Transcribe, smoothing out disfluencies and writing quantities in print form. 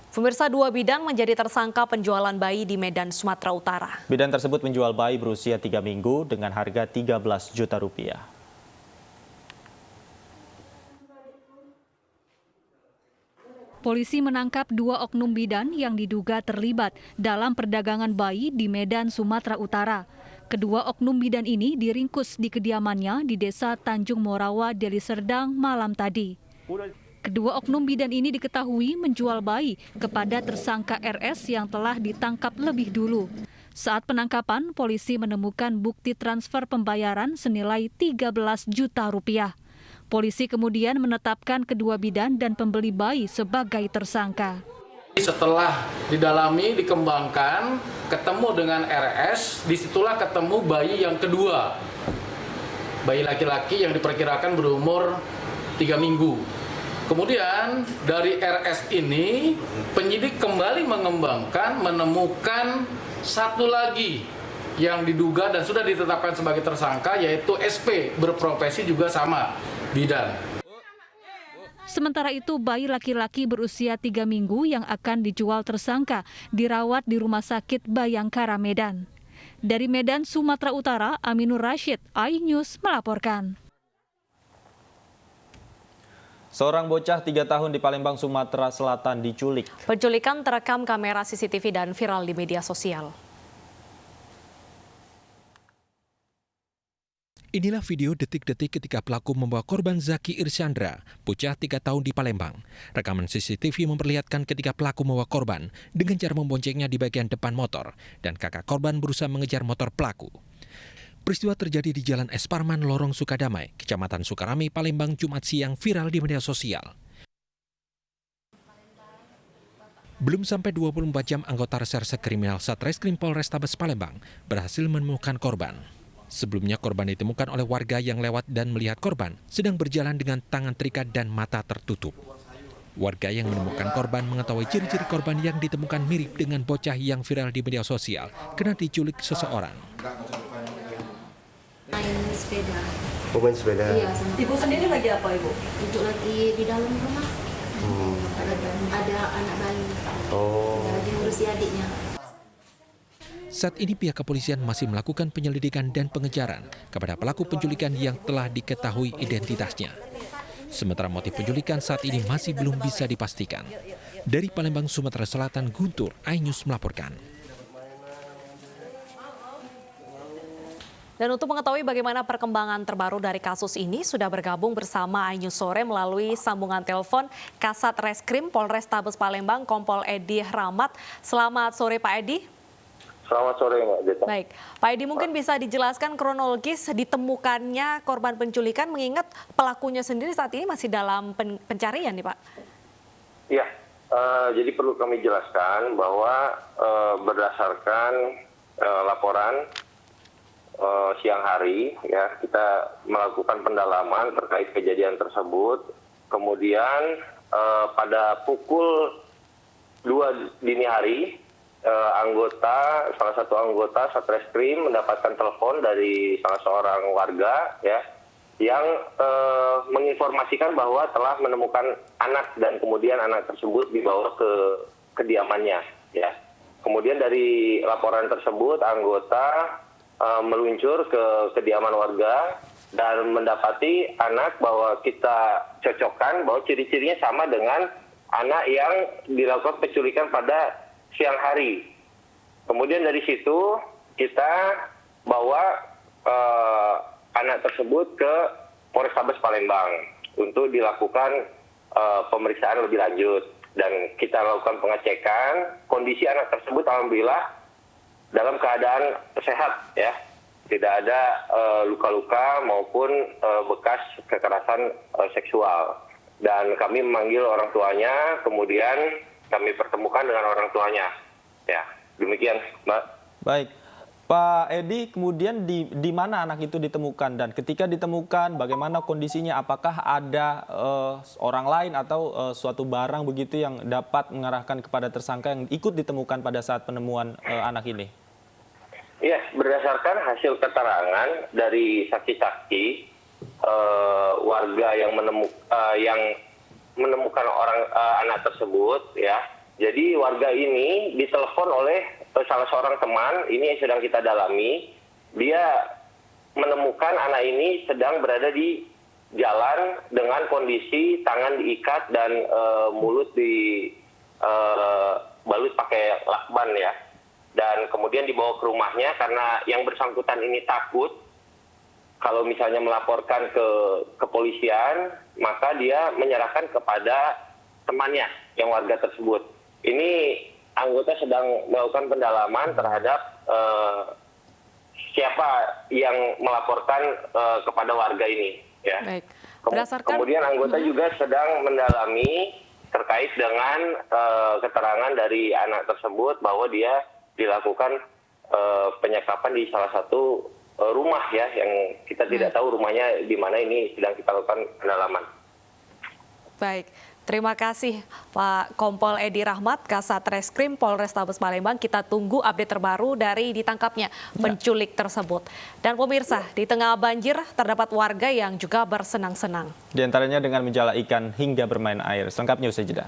Pemirsa, dua bidan menjadi tersangka penjualan bayi di Medan, Sumatera Utara. Bidan tersebut menjual bayi berusia 3 minggu dengan harga 13 juta rupiah. Polisi menangkap dua oknum bidan yang diduga terlibat dalam perdagangan bayi di Medan, Sumatera Utara. Kedua oknum bidan ini diringkus di kediamannya di Desa Tanjung Morawa, Deli Serdang malam tadi. Kedua oknum bidan ini diketahui menjual bayi kepada tersangka RS yang telah ditangkap lebih dulu. Saat penangkapan, polisi menemukan bukti transfer pembayaran senilai 13 juta rupiah. Polisi kemudian menetapkan kedua bidan dan pembeli bayi sebagai tersangka. Setelah didalami, dikembangkan, ketemu dengan RS, disitulah ketemu bayi yang kedua. Bayi laki-laki yang diperkirakan berumur 3 minggu. Kemudian dari RS ini, penyidik kembali mengembangkan, menemukan satu lagi yang diduga dan sudah ditetapkan sebagai tersangka, yaitu SP, berprofesi juga sama, bidan. Sementara itu, bayi laki-laki berusia 3 minggu yang akan dijual tersangka dirawat di Rumah Sakit Bayangkara, Medan. Dari Medan, Sumatera Utara, Aminur Rashid, iNews melaporkan. Seorang bocah 3 tahun di Palembang, Sumatera Selatan diculik. Penculikan terekam kamera CCTV dan viral di media sosial. Inilah video detik-detik ketika pelaku membawa korban Zaki Irsyandra, bocah 3 tahun di Palembang. Rekaman CCTV memperlihatkan ketika pelaku membawa korban dengan cara memboncengnya di bagian depan motor dan kakak korban berusaha mengejar motor pelaku. Peristiwa terjadi di Jalan Es Parman, Lorong Sukadamai, Kecamatan Sukarami, Palembang, Jumat siang, viral di media sosial. Belum sampai 24 jam, anggota Reserse Kriminal Satreskrim Polrestabes Palembang berhasil menemukan korban. Sebelumnya korban ditemukan oleh warga yang lewat dan melihat korban sedang berjalan dengan tangan terikat dan mata tertutup. Warga yang menemukan korban mengetahui ciri-ciri korban yang ditemukan mirip dengan bocah yang viral di media sosial karena diculik seseorang. Main sepeda. Oh, main sepeda? Iya, sama. Ibu sendiri lagi apa, Ibu? Duduk lagi di dalam rumah. Ada anak bayi. Lagi ngurusi adiknya. Saat ini pihak kepolisian masih melakukan penyelidikan dan pengejaran kepada pelaku penculikan yang telah diketahui identitasnya. Sementara motif penculikan saat ini masih belum bisa dipastikan. Dari Palembang, Sumatera Selatan, Guntur, iNews melaporkan. Dan untuk mengetahui bagaimana perkembangan terbaru dari kasus ini, sudah bergabung bersama iNews Sore melalui sambungan telepon Kasat Reskrim Polrestabes Palembang, Kompol Edi Rahmat. Selamat sore, Pak Edi. Selamat sore, Mbak Deta. Baik, Pak Edi, mungkin bisa dijelaskan kronologis ditemukannya korban penculikan, mengingat pelakunya sendiri saat ini masih dalam pencarian nih, Pak. Iya, jadi perlu kami jelaskan bahwa berdasarkan laporan siang hari, ya, kita melakukan pendalaman terkait kejadian tersebut. Kemudian pada pukul 2 dini hari, salah satu anggota Satreskrim mendapatkan telepon dari salah seorang warga, ya, yang menginformasikan bahwa telah menemukan anak dan kemudian anak tersebut dibawa ke kediamannya, ya. Kemudian dari laporan tersebut anggota meluncur ke kediaman warga dan mendapati anak bahwa kita cocokkan bahwa ciri-cirinya sama dengan anak yang dilakukan penculikan pada siang hari. Kemudian dari situ kita bawa anak tersebut ke Polrestabes Palembang untuk dilakukan pemeriksaan lebih lanjut. Dan kita lakukan pengecekan, kondisi anak tersebut alhamdulillah dalam keadaan sehat, ya, tidak ada luka-luka maupun bekas kekerasan seksual. Dan kami memanggil orang tuanya, kemudian kami pertemukan dengan orang tuanya. Ya, demikian, Mbak. Baik, Pak Edi, kemudian di mana anak itu ditemukan dan ketika ditemukan bagaimana kondisinya? Apakah ada orang lain atau suatu barang begitu yang dapat mengarahkan kepada tersangka yang ikut ditemukan pada saat penemuan anak ini? Ya, berdasarkan hasil keterangan dari saksi-saksi warga yang menemukan anak tersebut, ya, Jadi warga ini ditelepon oleh salah seorang teman, ini yang sedang kita dalami. Dia menemukan anak ini sedang berada di jalan dengan kondisi tangan diikat dan mulut dibalut pakai lakban ya. Dan kemudian dibawa ke rumahnya karena yang bersangkutan ini takut kalau misalnya melaporkan ke kepolisian, maka dia menyerahkan kepada temannya yang warga tersebut. Ini anggota sedang melakukan pendalaman terhadap siapa yang melaporkan kepada warga ini. Ya. Baik. Kemudian anggota juga sedang mendalami terkait dengan keterangan dari anak tersebut bahwa dia dilakukan penyekapan di salah satu rumah ya, yang kita tidak tahu rumahnya di mana, ini sedang kita lakukan pendalaman. Baik. Terima kasih Pak Kompol Edi Rahmat, Kasat Reskrim Polrestabes Palembang. Kita tunggu update terbaru dari ditangkapnya penculik tersebut. Dan pemirsa, di tengah banjir terdapat warga yang juga bersenang-senang. Di antaranya dengan menjala ikan hingga bermain air. Selengkapnya usai jeda.